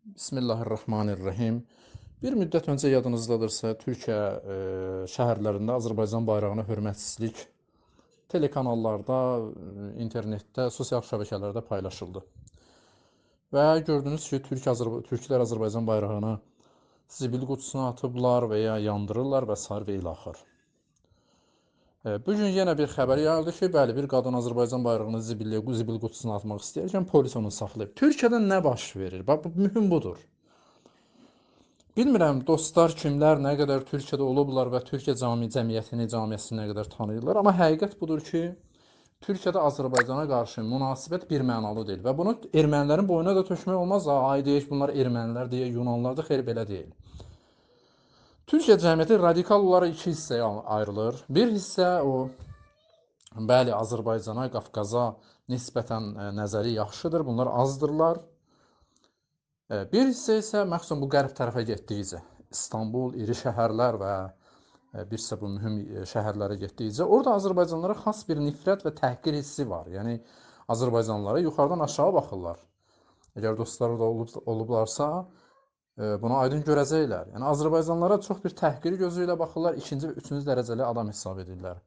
Bismillahirrahmanirrahim. Bir müddət öncə yadınızdadırsa, Türkiyə şəhərlərində Azərbaycan bayrağına hörmətsizlik telekanallarda, internetdə, sosial şəbəkələrdə paylaşıldı. Və gördünüz ki, türklər Azərbaycan bayrağına zibil qutusuna atıblar və ya yandırırlar və sair və ilaxır. Bu gün yenə bir xəbər yayıldı ki, bəli, bir qadın Azərbaycan bayrağını zibil qutusuna atmaq istəyərkən polis onu saxlayıb. Türkiyədə nə baş verir? Bax, bu mühüm budur. Bilmirəm dostlar kimlər, nə qədər Türkiyədə olublar və Türkiyə cəmiyyətini, camiyyətini nə qədər tanıyırlar, amma həqiqət budur ki, Türkiyədə Azərbaycana qarşı münasibət birmənalı deyil və bunu ermənilərin boynuna da tökmək olmaz. Ay deyək, bunlar ermənilər deyə, Yunanlılar da xeyr belə deyil. Türkiyə cəmiyyəti radikal olaraq iki hissəyə ayrılır. Bir hissə o, bəli, Azərbaycana, Qafqaza nisbətən nəzəri yaxşıdır, bunlar azdırlar. Bir hissə isə məxsusən bu qərb tərəfə getdikcə, İstanbul, iri şəhərlər və bir hissə bu mühüm şəhərlərə getdikcə, orada Azərbaycanlılara xas bir nifrət və təhqir hissi var. Yəni, Azərbaycanlılara yuxarıdan aşağı baxırlar. Əgər dostları da olublarsa, buna aydın görəcəklər. Yəni, Azərbaycanlılara çox bir təhqir gözü ilə baxırlar, ikinci və üçüncü dərəcəli adam hesab edirlər.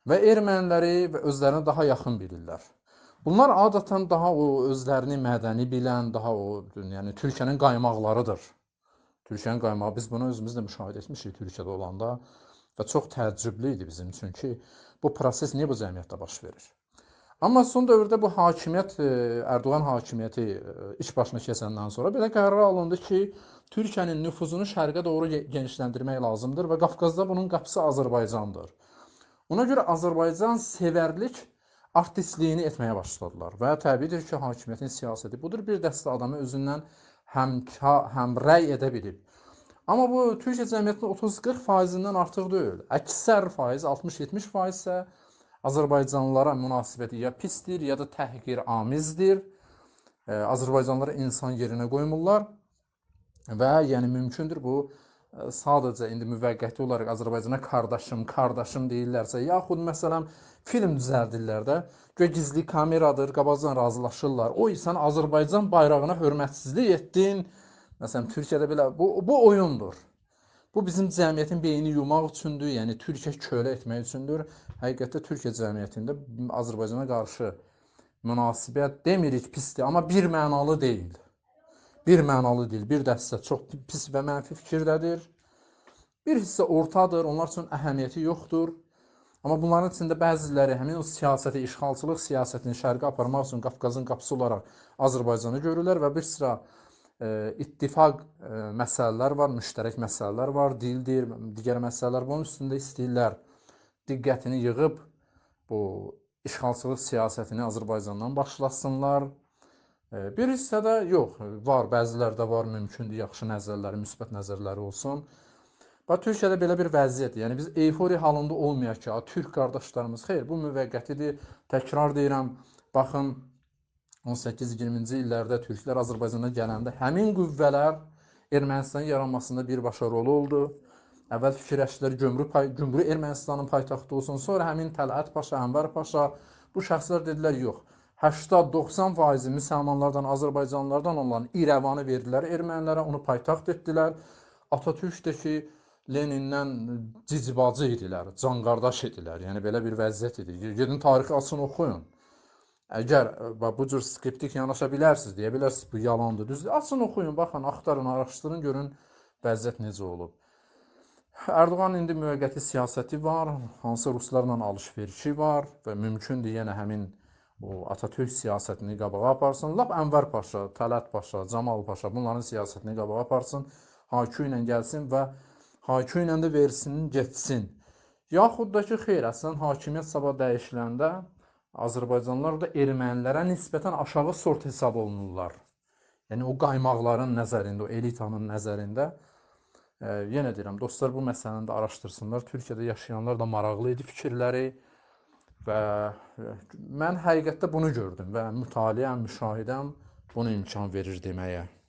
Və erməniləri və özlərini daha yaxın bilirlər. Bunlar adətən daha o özlərini mədəni bilən, daha o, yəni Türkiyənin qaymaqlarıdır. Türkiyənin qaymağı, biz bunu özümüz də müşahidə etmişik Türkiyədə olanda və çox təəccüblü idi bizim üçün ki, bu proses niyə bu cəmiyyətdə baş verir? Amma son dövrdə bu hakimiyyət, Erdoğan hakimiyyəti iş başına keçəndən sonra belə qərar alındı ki, Türkiyənin nüfuzunu şərqə doğru genişləndirmək lazımdır və Qafqazda bunun qapısı Azərbaycandır. Ona görə Azərbaycan sevərlik artistliyini etməyə başladılar və təbiidir ki, hakimiyyətin siyasəti budur. Bir dəstə adamı özündən həmrəy edə bilib. Amma bu Türkiyə cəmiyyətinin 30-40%-dən artıq deyil. Əksər faiz, 60-70% isə Azərbaycanlılara münasibəti ya pisdir, ya da təhqiramiz. Azərbaycanlıları insan yerinə qoymurlar və yəni mümkündür bu sadəcə indi müvəqqəti olaraq Azərbaycana qardaşım deyirlərsə, yaxud məsələn film düzəldirlər də, göy gizli kameradır, qabaqcadan razılaşırlar. Oy, sən Azərbaycan bayrağına hörmətsizlik etdin. Məsələn, Türkiyədə belə, bu oyundur. Bu bizim cəmiyyətin beynini yumaq üçündür, yəni Türkiyə kölə etmək üçündür. Həqiqətdə Türkiyə cəmiyyətində Azərbaycana qarşı münasibət demirik pisdir, amma bir mənalı deyil. Bir mənalı deyil, bir dəstə çox pis və mənfi fikirdədir. Bir hissə ortadır, onlar üçün əhəmiyyəti yoxdur. Amma bunların içində bəziləri həmin o siyasəti, işğalçılıq siyasətini şərqə aparmaq üçün Qafqazın qapısı olaraq Azərbaycanı görürlər və bir sıra ittifaq məsələlər var, müştərək məsələlər var, dildir, digər məsələlər. Bunun üstündə istəyirlər diqqətini yığıb bu işğalçılıq siyasətini Azərbaycandan başlasınlar. Bir hissədə yox, var, bəzilərdə var, mümkündür, yaxşı nəzərləri, müsbət nəzərləri olsun. Bax, Türkiyədə belə bir vəziyyətdir. Yəni, biz eyforiya halında olmayaq ki, Türk qardaşlarımız, xeyr, bu müvəqqətidir. Təkrar deyirəm, baxın, 18-20-ci illərdə türklər Azərbaycana gələndə həmin qüvvələr Ermənistanın yaranmasında birbaşa rolu oldu. Əvvəl fikirləşdilər Gümrü Ermənistanın paytaxtı olsun, sonra həmin Tələət Paşa, Ənvər Paşa, bu şəxslər dedilər, yox, 80-90% müsəlmanlardan, Azərbaycanlılardan olan İrəvanı verdilər ermənilərə, onu paytaxt etdilər. Atatürk də ki, Lenindən cicibacı idilər, canqardaş idilər. Yəni, belə bir vəziyyət idi. Gedin tarixi açın, oxuyun. Əgər bu cür skriptik yanaşa bilərsiniz, deyə bilərsiniz, bu yalandır, düzdür. Açın, oxuyun, baxın, axtarın, araşdırın, görün vəziyyət necə olub. Erdoğan indi müvəqqəti siyasəti var, hansı ruslarla alış-verişi var və mümkündür yenə həmin o Atatürk siyasətini qabağa aparsın. Lap Ənvər Paşa, Tələət Paşa, Camal Paşa bunların siyasətini qabağa aparsın, Haku ilə gəlsin və Haku ilə də versin, getsin. Yaxud da ki, xeyr, əslən hakimiyyət sabah dəyişiləndə Azərbaycanlılar da ermənilərə nisbətən aşağı sort hesab olunurlar. Yəni, o qaymaqların nəzərində, o elitanın nəzərində. Yenə deyirəm, dostlar bu məsələni də araşdırsınlar. Türkiyədə yaşayanlar da maraqlı idi fikirləri və mən həqiqətdə bunu gördüm və mütaliəm, müşahidəm bunu imkan verir deməyə.